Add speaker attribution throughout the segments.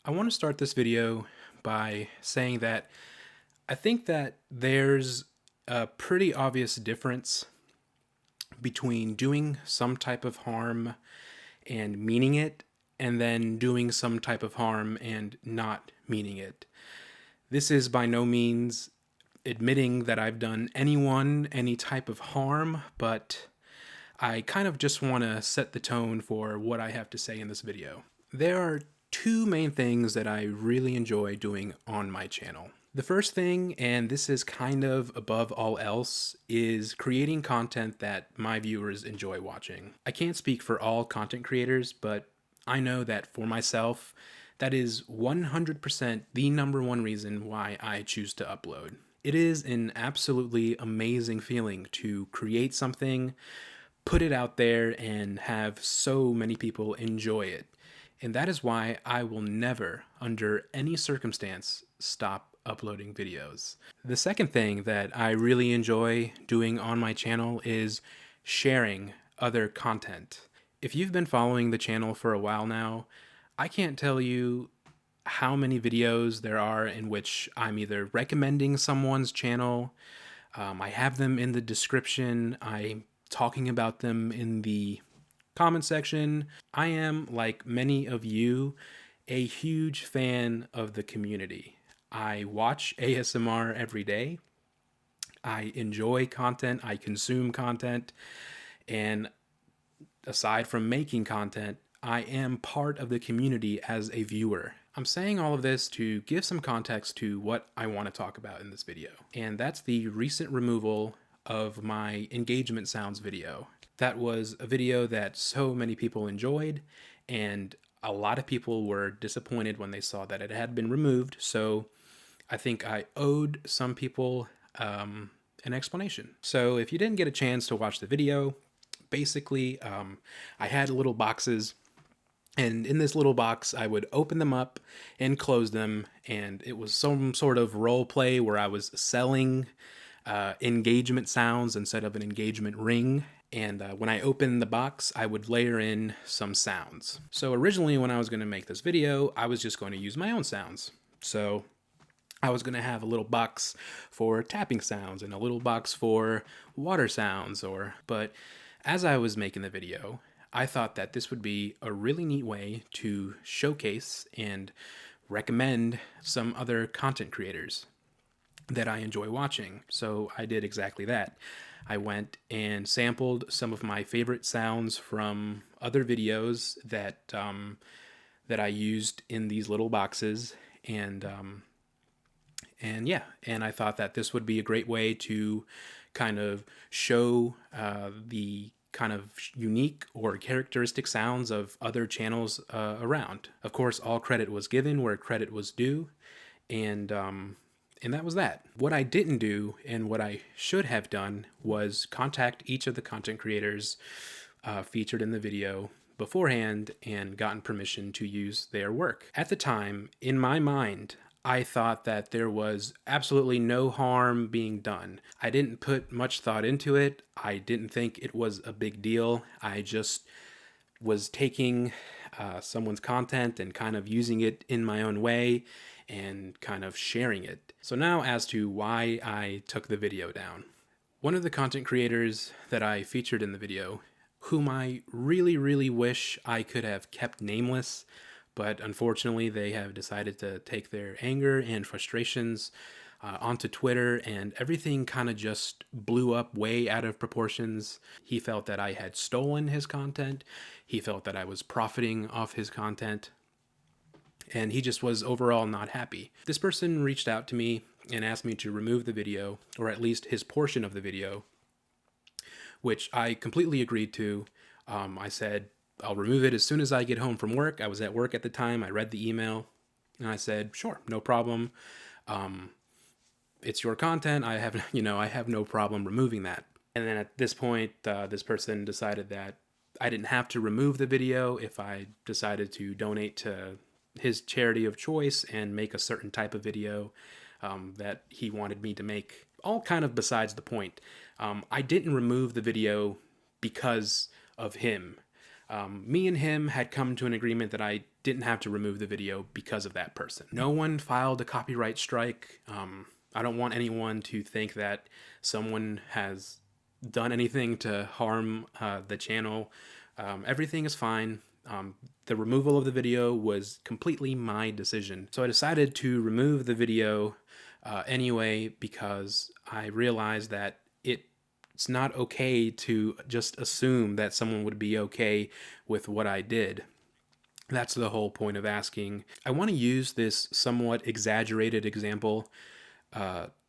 Speaker 1: I want to start this video by saying that I think that there's a pretty obvious difference between doing some type of harm and meaning it, and then doing some type of harm and not meaning it. This is by no means admitting that I've done anyone any type of harm, but I kind of just want to set the tone for what I have to say in this video. There are two main things that I really enjoy doing on my channel. The first thing, and this is kind of above all else, is creating content that my viewers enjoy watching. I can't speak for all content creators, but I know that for myself, that is 100% the number one reason why I choose to upload. It is an absolutely amazing feeling to create something, put it out there, and have so many people enjoy it. And that is why I will never, under any circumstance, stop uploading videos. The second thing that I really enjoy doing on my channel is sharing other content. If you've been following the channel for a while now, I can't tell you how many videos there are in which I'm either recommending someone's channel, I have them in the description, I'm talking about them in the comment section. I am, like many of you, a huge fan of the community. I watch ASMR every day. I enjoy content, I consume content, and aside from making content, I am part of the community as a viewer. I'm saying all of this to give some context to what I want to talk about in this video, and that's the recent removal of my engagement sounds video. That was a video that so many people enjoyed, and a lot of people were disappointed when they saw that it had been removed, so I think I owed some people an explanation. So if you didn't get a chance to watch the video, basically I had little boxes, and in this little box I would open them up and close them, and it was some sort of role play where I was selling engagement sounds instead of an engagement ring. And when I opened the box, I would layer in some sounds. So originally when I was going to make this video, I was just going to use my own sounds. So I was going to have a little box for tapping sounds and a little box for water sounds, but as I was making the video, I thought that this would be a really neat way to showcase and recommend some other content creators that I enjoy watching. So I did exactly that. I went and sampled some of my favorite sounds from other videos that I used in these little boxes, and yeah, and I thought that this would be a great way to kind of show the kind of unique or characteristic sounds of other channels around. Of course, all credit was given where credit was due, and that was that. What I didn't do, and what I should have done, was contact each of the content creators featured in the video beforehand and gotten permission to use their work. At the time, in my mind, I thought that there was absolutely no harm being done. I didn't put much thought into it. I didn't think it was a big deal. I just was taking someone's content and kind of using it in my own way and kind of sharing it. So now as to why I took the video down. One of the content creators that I featured in the video, whom I really wish I could have kept nameless, but unfortunately they have decided to take their anger and frustrations onto Twitter, and everything kind of just blew up way out of proportions. He felt that I had stolen his content. He felt that I was profiting off his content, and he just was overall not happy. This person reached out to me and asked me to remove the video, or at least his portion of the video, which I completely agreed to. I said, I'll remove it as soon as I get home from work. I was at work at the time. I read the email, and I said, sure, no problem. It's your content. I have no problem removing that. And then at this point, this person decided that I didn't have to remove the video if I decided to donate to his charity of choice and make a certain type of video that he wanted me to make. All kind of besides the point. I didn't remove the video because of him. Me and him had come to an agreement that I didn't have to remove the video because of that person. No one filed a copyright strike. I don't want anyone to think that someone has done anything to harm the channel. Everything is fine. The removal of the video was completely my decision. So I decided to remove the video anyway, because I realized that it's not okay to just assume that someone would be okay with what I did. That's the whole point of asking. I want to use this somewhat exaggerated example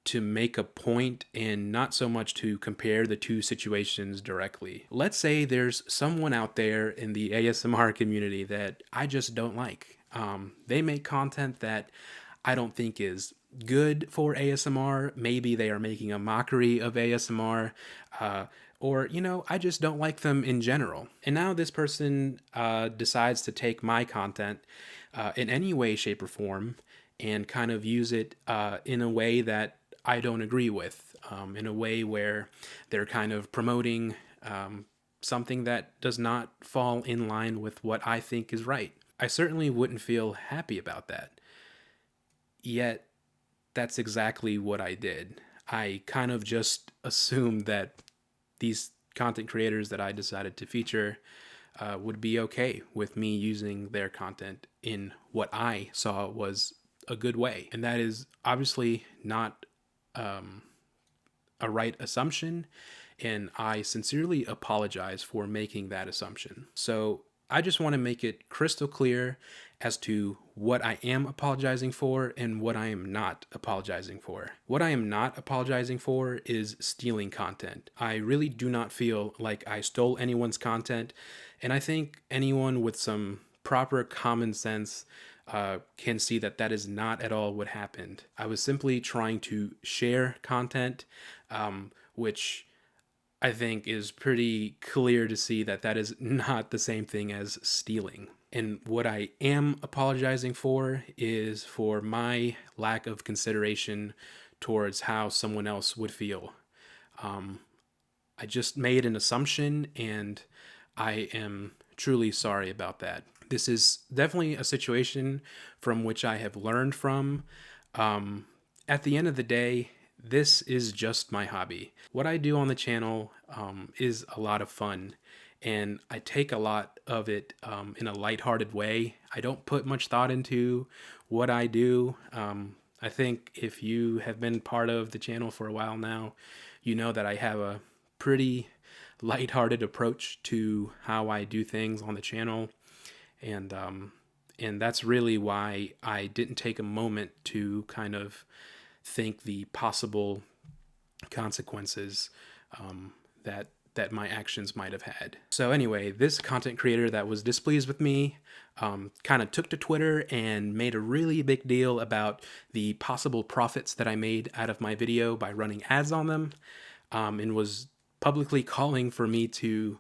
Speaker 1: to make a point, and not so much to compare the two situations directly. Let's say there's someone out there in the ASMR community that I just don't like. They make content that I don't think is good for ASMR. Maybe they are making a mockery of ASMR, or, I just don't like them in general. And now this person decides to take my content in any way, shape, or form and kind of use it in a way that I don't agree with, in a way where they're kind of promoting something that does not fall in line with what I think is right. I certainly wouldn't feel happy about that. Yet, that's exactly what I did. I kind of just assumed that these content creators that I decided to feature would be okay with me using their content in what I saw was a good way. And that is obviously not a right assumption, and I sincerely apologize for making that assumption. So I just want to make it crystal clear as to what I am apologizing for and what I am not apologizing for. What I am not apologizing for is stealing content. I really do not feel like I stole anyone's content, and I think anyone with some proper common sense can see that that is not at all what happened. I was simply trying to share content, which I think is pretty clear to see that that is not the same thing as stealing. And what I am apologizing for is for my lack of consideration towards how someone else would feel. I just made an assumption, and I am truly sorry about that. This is definitely a situation from which I have learned from. At the end of the day, this is just my hobby. What I do on the channel is a lot of fun, and I take a lot of it in a lighthearted way. I don't put much thought into what I do. I think if you have been part of the channel for a while now, you know that I have a pretty lighthearted approach to how I do things on the channel. And that's really why I didn't take a moment to kind of think the possible consequences that my actions might have had. So anyway, this content creator that was displeased with me kind of took to Twitter and made a really big deal about the possible profits that I made out of my video by running ads on them, and was publicly calling for me to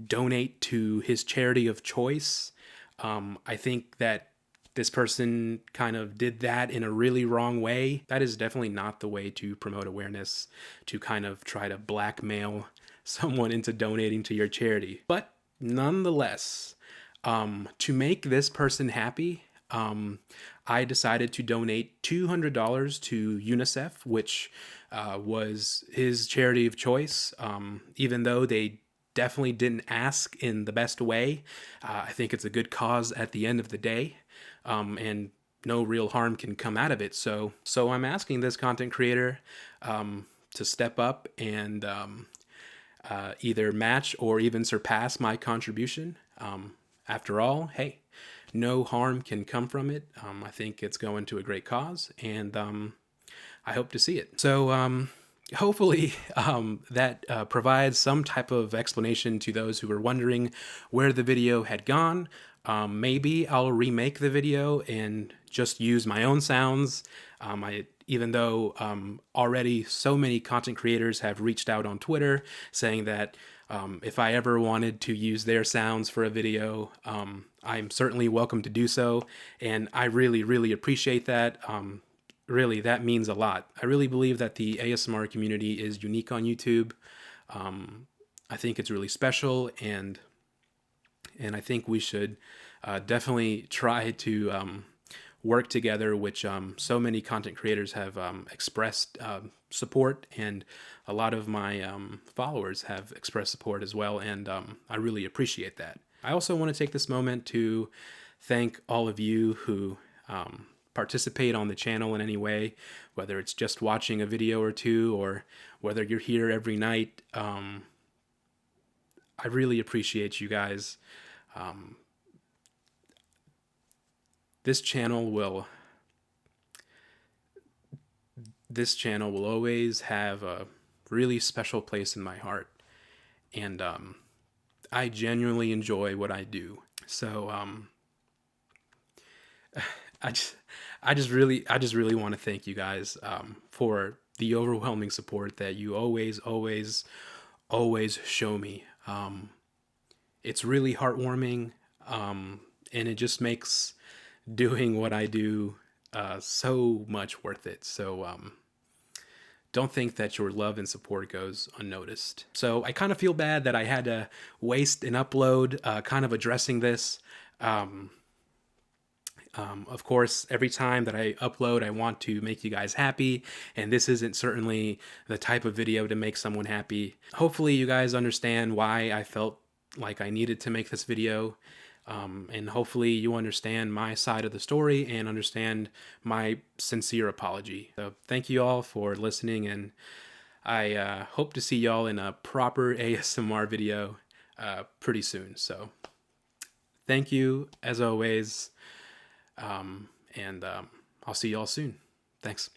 Speaker 1: donate to his charity of choice. I think that this person kind of did that in a really wrong way. That is definitely not the way to promote awareness, to kind of try to blackmail someone into donating to your charity. But nonetheless, to make this person happy, I decided to donate $200 to UNICEF, which was his charity of choice, even though they definitely didn't ask in the best way. I think it's a good cause at the end of the day, and no real harm can come out of it. So I'm asking this content creator to step up and either match or even surpass my contribution. After all, hey, no harm can come from it. I think it's going to a great cause, and I hope to see it. So hopefully that provides some type of explanation to those who were wondering where the video had gone. Maybe I'll remake the video and just use my own sounds. Even though already so many content creators have reached out on Twitter saying that if I ever wanted to use their sounds for a video, I'm certainly welcome to do so. And I really, really appreciate that. Really, that means a lot. I really believe that the ASMR community is unique on YouTube. I think it's really special, and I think we should definitely try to work together, which so many content creators have expressed support, and a lot of my followers have expressed support as well, and I really appreciate that. I also want to take this moment to thank all of you who participate on the channel in any way, whether it's just watching a video or two, or whether you're here every night. I really appreciate you guys. This channel will always have a really special place in my heart, and I genuinely enjoy what I do. So I just really want to thank you guys for the overwhelming support that you always show me. It's really heartwarming, and it just makes doing what I do so much worth it. So don't think that your love and support goes unnoticed. So I kind of feel bad that I had to waste an upload kind of addressing this. Of course, every time that I upload, I want to make you guys happy, and this isn't certainly the type of video to make someone happy. Hopefully you guys understand why I felt like I needed to make this video, and hopefully you understand my side of the story and understand my sincere apology. So thank you all for listening, and I hope to see y'all in a proper ASMR video pretty soon. So thank you, as always. And I'll see y'all soon. Thanks.